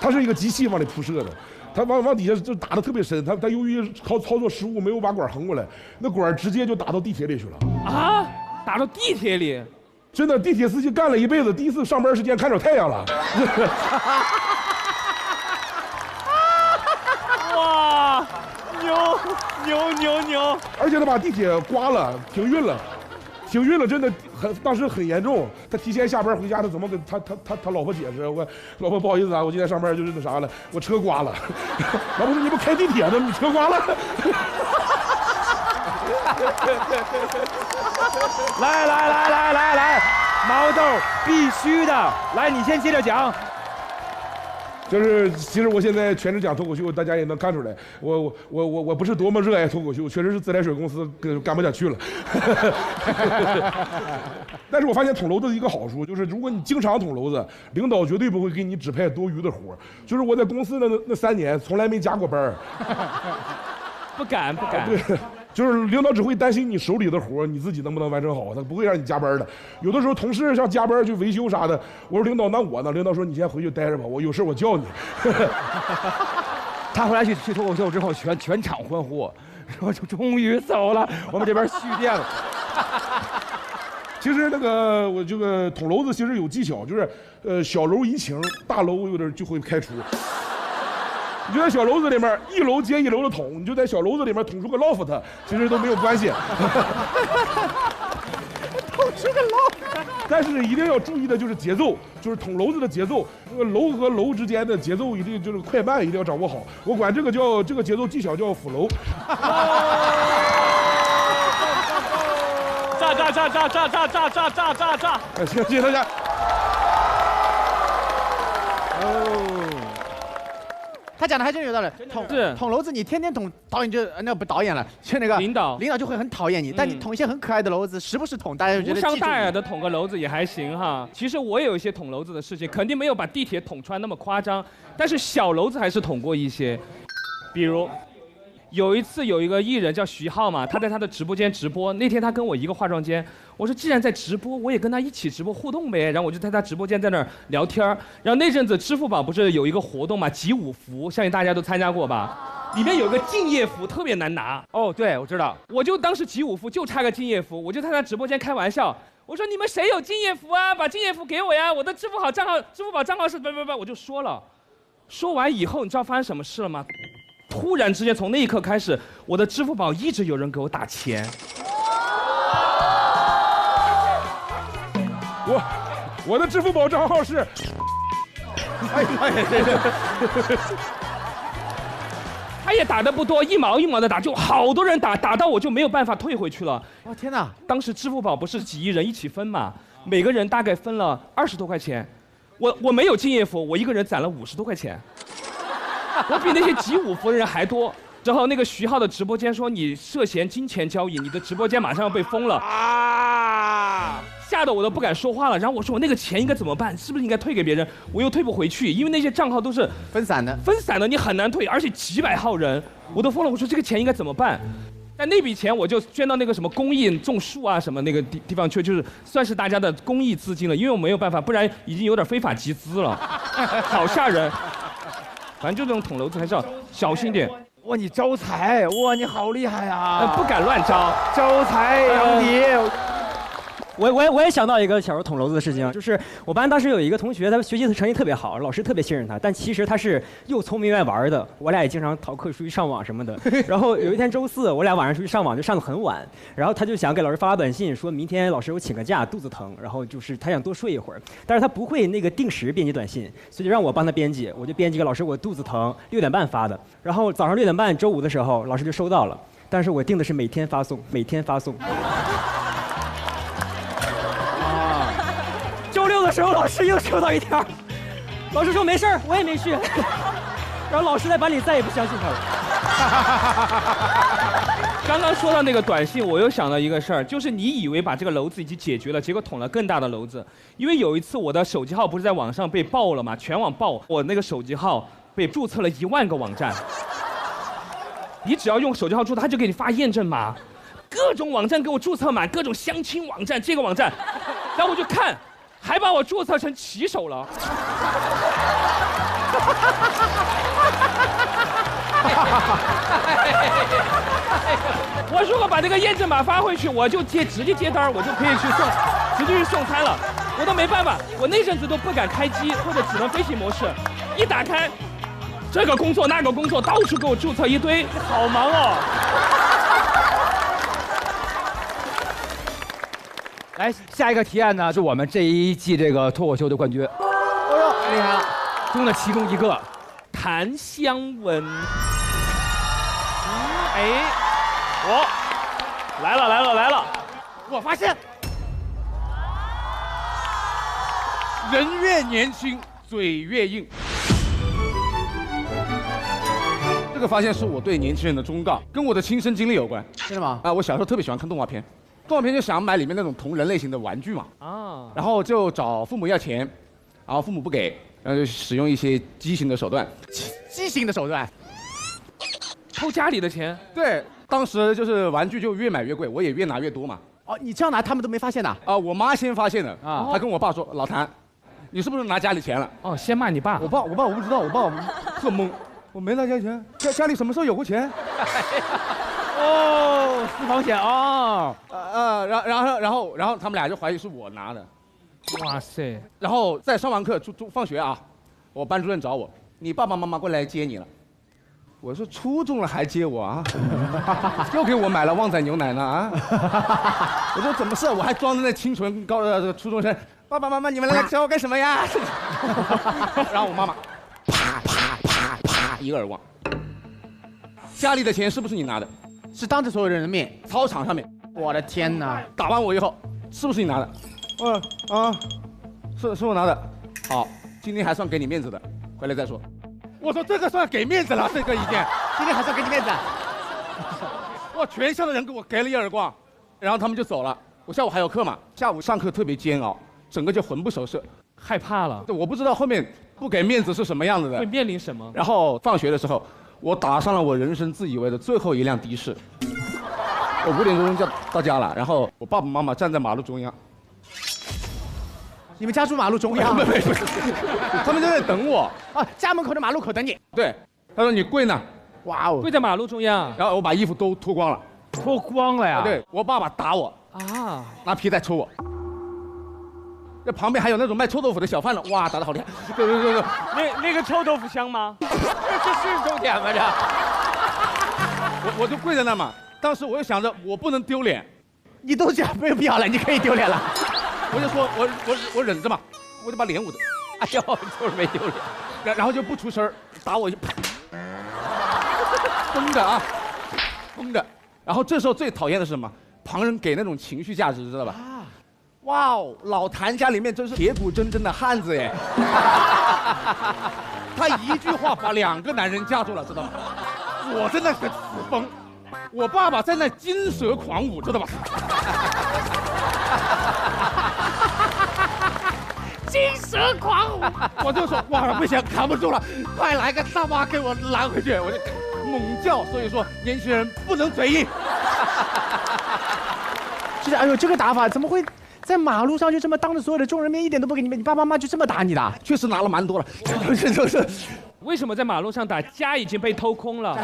他是一个机器往里铺设的。他往底下就打得特别深，他由于操作失误没有把管横过来，那管直接就打到地铁里去了。啊！打到地铁里，真的，地铁司机干了一辈子，第一次上班时间看着太阳了。哇，牛！而且他把地铁刮了，停运了，真的当时很严重。他提前下班回家，他怎么跟他老婆解释？我老婆不好意思啊，我今天上班就是那啥了，我车刮了。老婆说你不开地铁的，你车刮了。来，毛豆必须的，来，你先接着讲。就是其实我现在全职讲脱口秀，大家也能看出来，我不是多么热爱脱口秀，确实是自来水公司干不下去了。但是我发现捅篓子的一个好处就是，如果你经常捅篓子，领导绝对不会给你指派多余的活。就是我在公司的那3年，从来没加过班。不敢。对。就是领导只会担心你手里的活你自己能不能完成好，他不会让你加班的。有的时候同事像加班去维修啥的，我说领导那我呢？领导说你先回去待着吧，我有事我叫你。他后来去脱口秀之后，全场欢呼，说终于走了，我们这边蓄电了。其实那个我这个捅娄子其实有技巧，就是小娄怡情，大娄有点就会开除。你就在小篓子里面一篓接一篓的捅，你就在小篓子里面捅出个 loft， 其实都没有关系。捅出个 loft， 但是一定要注意的就是节奏，就是捅篓子的节奏，那个篓和篓之间的节奏一定就是快慢一定要掌握好。我管这个节奏技巧叫辅篓。炸炸炸炸炸炸炸炸炸炸炸！谢谢大家。他讲的还真有道理，捅娄子，你天天捅导演就那不导演了，就那个领导就会很讨厌你。但你捅一些很可爱的娄子，时不时捅，大家就觉得无伤大雅的捅个娄子也还行哈。其实我也有一些捅娄子的事情，肯定没有把地铁捅穿那么夸张，但是小娄子还是捅过一些。比如有一次有一个艺人叫徐浩嘛，他在他的直播间直播，那天他跟我一个化妆间，我说既然在直播，我也跟他一起直播互动呗。然后我就在他直播间在那儿聊天。然后那阵子支付宝不是有一个活动嘛，集五福，相信大家都参加过吧？里面有个敬业福特别难拿。哦，对，我知道。我就当时集五福就差个敬业福，我就在他直播间开玩笑，我说你们谁有敬业福啊？把敬业福给我呀！我的支付宝账号是不，我就说了。说完以后，你知道发生什么事了吗？突然之间，从那一刻开始，我的支付宝一直有人给我打钱。我的支付宝账号是，他也打的不多，一毛一毛的打，就好多人打到我就没有办法退回去了。哦天哪！当时支付宝不是几亿人一起分嘛，每个人大概分了20多块钱，我没有敬业福，我一个人攒了50多块钱。我比那些集五福的人还多。之后那个徐浩的直播间说你涉嫌金钱交易，你的直播间马上要被封了啊！吓得我都不敢说话了。然后我说我那个钱应该怎么办？是不是应该退给别人？我又退不回去，因为那些账号都是分散的，你很难退，而且几百号人，我都疯了。我说这个钱应该怎么办？但那笔钱我就捐到那个什么公益种树啊什么那个地方去，就是算是大家的公益资金了，因为我没有办法，不然已经有点非法集资了，好吓人。反正就这种捅娄子还是要小心点。哇，你招财，哇，你好厉害啊！不敢乱招，招财杨迪。我也想到一个小时候捅娄子的事情，就是我班当时有一个同学，他学习成绩特别好，老师特别信任他，但其实他是又聪明又爱玩的。我俩也经常逃课出去上网什么的。然后有一天周4，我俩晚上出去上网就上得很晚，然后他就想给老师发短信，说明天老师我请个假，肚子疼，然后就是他想多睡一会儿，但是他不会那个定时编辑短信，所以就让我帮他编辑，我就编辑个老师我肚子疼，6点半发的，然后早上6点半周5的时候老师就收到了，但是我定的是每天发送。周6的时候，老师又收到一条，老师说没事儿，我也没去。然后老师在班里再也不相信他了。刚刚说到那个短信，我又想到一个事儿，就是你以为把这个娄子已经解决了，结果捅了更大的娄子。因为有一次我的手机号不是在网上被爆了嘛，全网爆，我那个手机号被注册了1万个网站。你只要用手机号注册，他就给你发验证码，各种网站给我注册满，各种相亲网站，这个网站，然后我就看。还把我注册成骑手了。我如果把这个验证码发回去，我就直接接单，我就可以直接去送餐了。我都没办法，我那阵子都不敢开机，或者只能飞行模式。一打开，这个工作那个工作，到处给我注册一堆，好忙哦。来，下一个提案呢，是我们这一季这个脱口秀的冠军。哦呦，厉害了！中的其中一个，谭湘文。我来了！我发现，人越年轻，嘴越硬。这个发现是我对年轻人的忠告，跟我的亲身经历有关。真的吗？啊，我小时候特别喜欢看动画片。动画片就想买里面那种同人类型的玩具嘛，然后就找父母要钱，然后父母不给，然后就使用一些畸形的手段。畸形的手段？偷家里的钱？对，当时就是玩具就越买越贵，我也越拿越多嘛。哦，你这样拿他们都没发现的？啊，我妈先发现的啊，她跟我爸说：“老谭，你是不是拿家里钱了？”哦，先骂你爸。我爸我不知道，我爸特懵，我没拿家里钱，家里什么时候有过钱？哦，私房保险哦。然后他们俩就怀疑是我拿的。哇塞！然后在上完课放学啊，我班主任找我，你爸爸妈妈过来接你了。我说初中了还接我啊？又给我买了旺仔牛奶呢啊！我说怎么事？我还装着那清纯初中生，爸爸妈妈你们来找我干什么呀？然后我妈妈啪啪啪啪一个耳光。家里的钱是不是你拿的？是当着所有人的面，操场上面。我的天哪！打完我以后，是不是你拿的？是我拿的。好，今天还算给你面子的，回来再说。我说这个算给面子了，这个一件，今天还算给你面子。哇，全校的人给我给了一耳光，然后他们就走了。我下午还有课嘛，下午上课特别煎熬，整个就魂不守舍，害怕了。我不知道后面不给面子是什么样子的，会面临什么？然后放学的时候，我打上了我人生自以为的最后一辆的士。我5点多钟就到家了，然后我爸爸妈妈站在马路中央。你们家住马路中央？不是，他们在那等我啊，家门口的马路口等你。对，他说你跪呢。哇哦，跪在马路中央。然后我把衣服都脱光了。脱光了呀？对，我爸爸打我啊，拿皮带抽我。这旁边还有那种卖臭豆腐的小贩了，哇，打得好厉害！对，那个臭豆腐香吗？这是重点吗？这？我就跪在那嘛。当时我就想着我不能丢脸，你都这样没有必要了，你可以丢脸了。我就说我忍着嘛，我就把脸捂着，哎呦，就是没丢脸，然后就不出声，打我一啪，绷着啊，绷着。然后这时候最讨厌的是什么？旁人给那种情绪价值，知道吧？哇哦，老谭家里面真是铁骨铮铮的汉子哎，他一句话把2个男人架住了，知道吗？我在那个死绷，我爸爸在那金蛇狂舞，知道吧？金蛇狂舞，我就说哇，不行，扛不住了，快来个大妈给我拦回去！我就猛叫，所以说年轻人不能嘴硬。就是哎呦，这个打法怎么会在马路上就这么当着所有的众人面，一点都不给你面？你爸爸妈妈就这么打你的？确实拿了蛮多了，是。为什么在马路上打？家已经被偷空了，没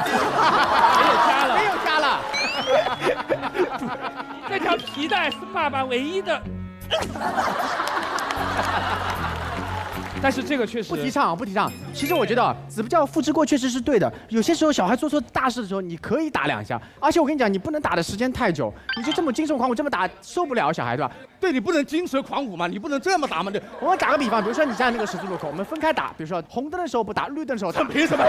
有家了。这条皮带是爸爸唯一的。但是这个确实不提倡。其实我觉得子不教父之过确实是对的。有些时候小孩做错大事的时候，你可以打2下。而且我跟你讲，你不能打的时间太久，你就这么精神狂舞这么打受不了小孩，对吧？对，你不能金蛇狂舞嘛，你不能这么打嘛。我们打个比方，比如说你站那个十字路口，我们分开打，比如说红灯的时候不打，绿灯的时候打。凭什么？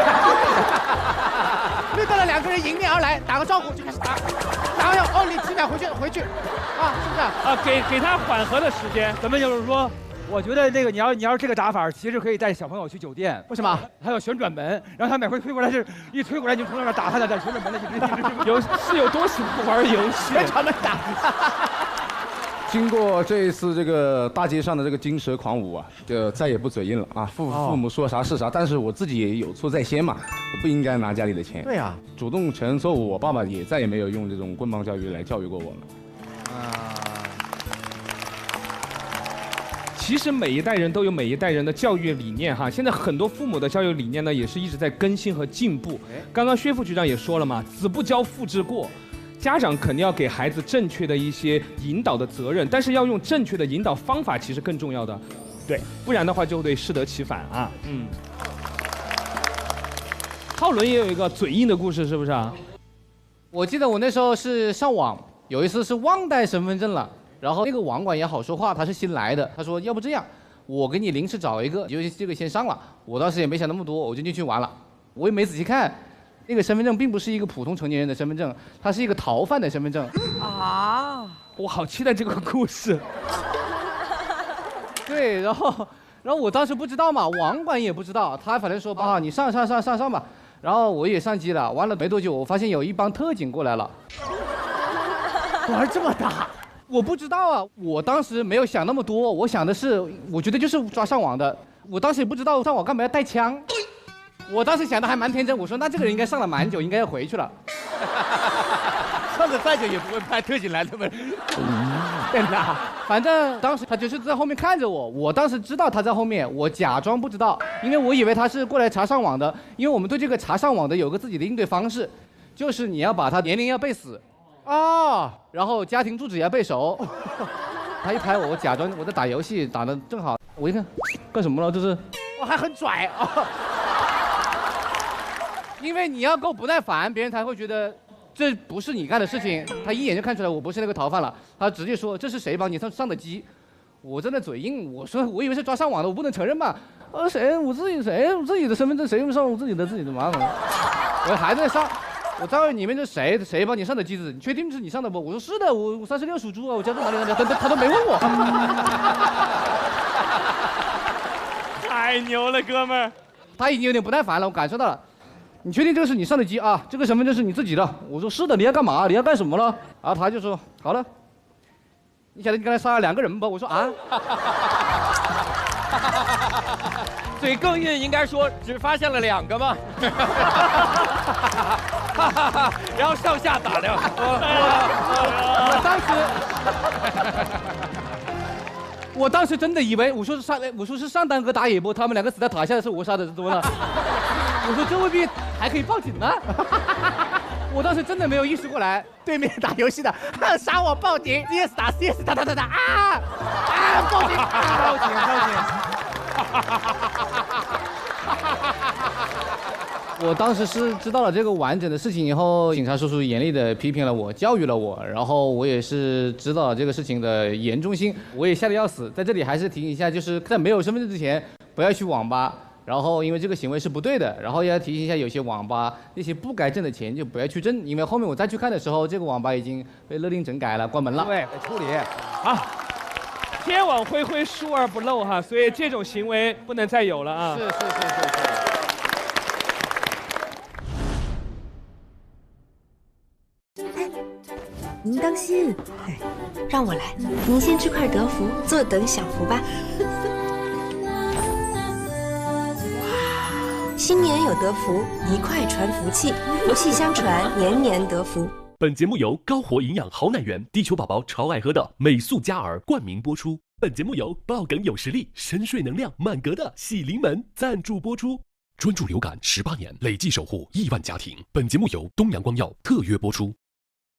绿灯了2个人迎面而来，打个招呼就开始打，然后要你几秒回去，啊，是不是？啊，给他缓和的时间。咱们就是说。我觉得这个你要是这个打法，其实可以带小朋友去酒店。为什么？还有旋转门，然后他每回推过来是一推过来，你从那边打他的旋转门的，有多喜欢玩游戏？旋转门打。经过这一次这个大街上的这个金蛇狂舞啊，就再也不嘴硬了啊。父母说啥是啥，但是我自己也有错在先嘛，不应该拿家里的钱。对啊，主动承认错误，我爸爸也再也没有用这种棍棒教育来教育过我了。其实每一代人都有每一代人的教育理念哈，现在很多父母的教育理念呢，也是一直在更新和进步。刚刚薛副局长也说了嘛，子不教父之过，家长肯定要给孩子正确的一些引导的责任，但是要用正确的引导方法，其实更重要的。对，不然的话就会适得其反啊。浩伦也有一个嘴硬的故事，是不是啊？我记得我那时候是上网，有一次是忘带身份证了。然后那个网管也好说话，他是新来的，他说要不这样，我给你临时找一个，就这个先上了。我当时也没想那么多，我就进去玩了。我也没仔细看，那个身份证并不是一个普通成年人的身份证，它是一个逃犯的身份证。啊！我好期待这个故事。对，然后我当时不知道嘛，网管也不知道，他反正说啊，你上吧。然后我也上机了，玩了没多久，我发现有一帮特警过来了。玩这么大？我不知道啊，我当时没有想那么多，我想的是，我觉得就是抓上网的。我当时也不知道上网干嘛要带枪，我当时想的还蛮天真，我说那这个人应该上了蛮久，应该要回去了。上的再久也不会派特警来的吧？真的，反正当时他就是在后面看着我，我当时知道他在后面，我假装不知道，因为我以为他是过来查上网的，因为我们对这个查上网的有个自己的应对方式，就是你要把他年龄要背死。哦，然后家庭住址也要背熟。他一拍我，我假装我在打游戏，打的正好，我一看，干什么了？这是，我还很拽啊。因为你要够不耐烦，别人才会觉得这不是你干的事情。他一眼就看出来我不是那个逃犯了，他直接说这是谁帮你上的机？我真的嘴硬，我说我以为是抓上网的，我不能承认嘛。谁？我自己的身份证谁用上我自己的麻烦。我还在上。我在问里面是谁帮你上的机子？你确定是你上的不？我说是的，我36属猪啊，我家住哪里？他都没问我。太牛了，哥们儿！他已经有点不耐烦了，我感受到了。你确定这个是你上的机啊？这个身份证是你自己的？我说是的，你要干嘛？你要干什么了？然后他就说好了，你晓得你刚才杀了2个人吧？我说啊。嘴更硬应该说只发现了2个嘛，然后上下打量。我当时真的以为我说是上单和打野波，他们2个死在塔下的是我杀的多了。我说这未必还可以报警呢。我当时真的没有意识过来，对面打游戏的杀我报警 ，CS 打 CS 打报警报警。我当时是知道了这个完整的事情以后，警察叔叔严厉的批评了我，教育了我，然后我也是知道了这个事情的严重性，我也吓得要死。在这里还是提醒一下，就是在没有身份证之前，不要去网吧。然后因为这个行为是不对的，然后也要提醒一下有些网吧那些不该挣的钱就不要去挣，因为后面我再去看的时候，这个网吧已经被勒令整改了，关门了。对，处理。好，天网恢恢，疏而不漏哈，所以这种行为不能再有了啊。是。您当心，让我来，您先吃块德芙，坐等享福吧。新年有德福，一块传福气，福气相传，年年得福。本节目由高活营养好奶源地球宝宝超爱喝的美素佳儿冠名播出。本节目由爆梗有实力、深睡能量满格的喜临门赞助播出。专注流感18年，累计守护亿万家庭。本节目由东阳光药特约播出。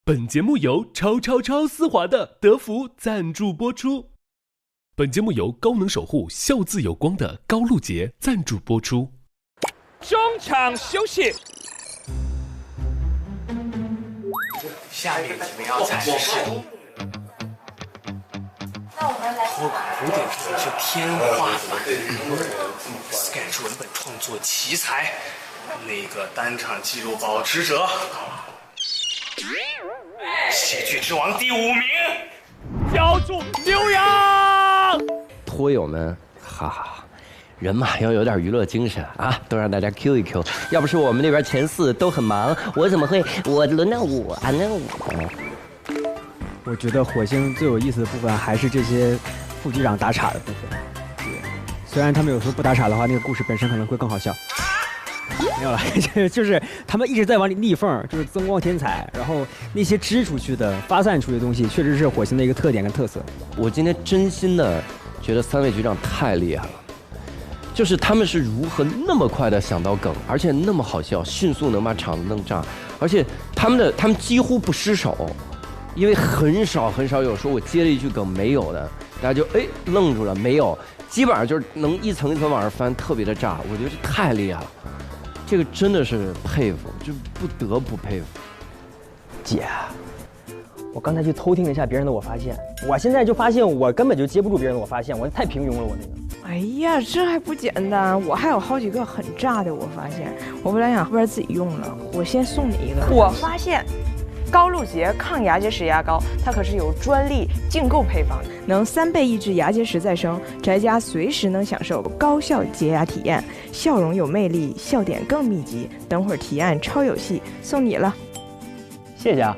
本节目由超丝滑的德芙赞助播出。本节目由高能守护笑字有光的高露洁赞助播出。中场休息。下面你们要踩的是脱古典主义是天花板 ，sketch 文本创作奇才，那个单场纪录保持者，喜剧之王第5名，教主刘洋。托友们，哈哈。人嘛，要有点娱乐精神啊，都让大家 Q 一 Q。要不是我们那边前4都很忙，我怎么会轮到我呢？我觉得火星最有意思的部分还是这些副局长打岔的部分。虽然他们有时候不打岔的话，那个故事本身可能会更好笑。没有了，就是他们一直在往里逆缝，就是增光添彩，然后那些支出去的、发散出去的东西，确实是火星的一个特点跟特色。我今天真心的觉得3位局长太厉害了。就是他们是如何那么快的想到梗，而且那么好笑，迅速能把场子弄炸，而且他们几乎不失手，因为很少有说我接了一句梗没有的，大家就愣住了，没有，基本上就是能一层一层往上翻，特别的炸，我觉得这太厉害了，这个真的是佩服，就不得不佩服。姐，我刚才去偷听了一下别人的我发现，我现在就发现我根本就接不住别人的我发现，我太平庸了，我那个。哎呀，这还不简单，我还有好几个很炸的，我发现，我本来想后边自己用了，我先送你一个。我发现，高露洁抗牙结石牙膏，它可是有专利竞购配方，能3倍抑制牙结石再生，宅家随时能享受高效洁牙体验，笑容有魅力，笑点更密集。等会儿提案超有戏，送你了。谢谢啊。